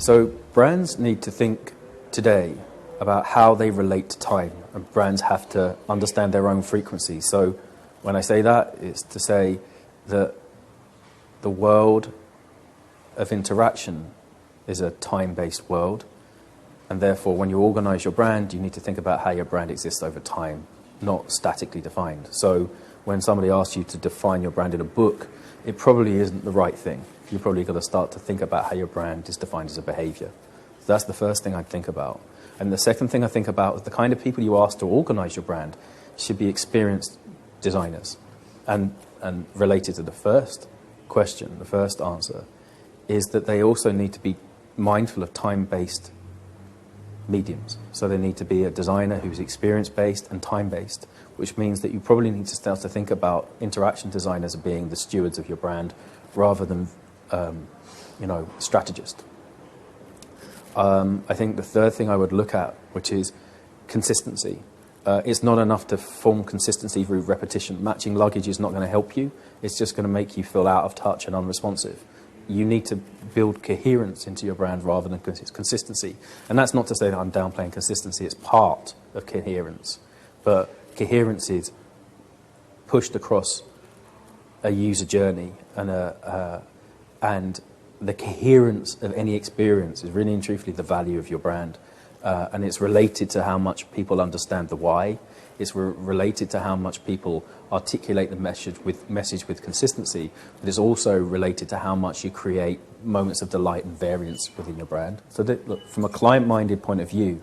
So brands need to think today about how they relate to time, and brands have to understand their own frequency. So when I say that, it's to say that the world of interaction is a time-based world, and therefore when you organize your brand, you need to think about how your brand exists over time, not statically defined. So when somebody asks you to define your brand in a book, it probably isn't the right thing. You've probably got to start to think about how your brand is defined as a behavior. So that's the first thing I'd think about. And the second thing I think about is the kind of people you ask to organize your brand should be experienced designers. And related to the first question, the first answer, is that they also need to be mindful of time-based mediums. So they need to be a designer who's experience-based and time-based, which means that you probably need to start to think about interaction designers as being the stewards of your brand rather than, strategist. I think the third thing I would look at, which is consistency. It's not enough to form consistency through repetition. Matching luggage is not going to help you. It's just going to make you feel out of touch and unresponsive. You need to build coherence into your brand rather than consistency. And that's not to say that I'm downplaying consistency. It's part of coherence. But coherence is pushed across a user journey, and the coherence of any experience is really and truthfully the value of your brand. And it's related to how much people understand the why. It's related to how much people articulate the message with consistency, but it's also related to how much you create moments of delight and variance within your brand. So that, look, from a client-minded point of view,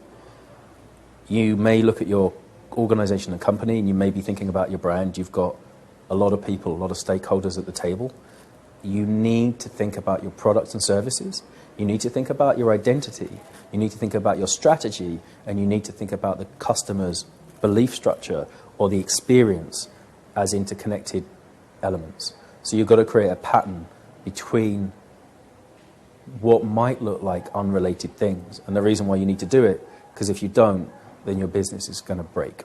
you may look at your organization and company and you may be thinking about your brand. You've got a lot of people, a lot of stakeholders at the table. You need to think about your products and services. You need to think about your identity. You need to think about your strategy, and you need to think about the customer's belief structure or the experience as interconnected elements. So you've got to create a pattern between what might look like unrelated things. And the reason why you need to do it, because if you don't, then your business is going to break.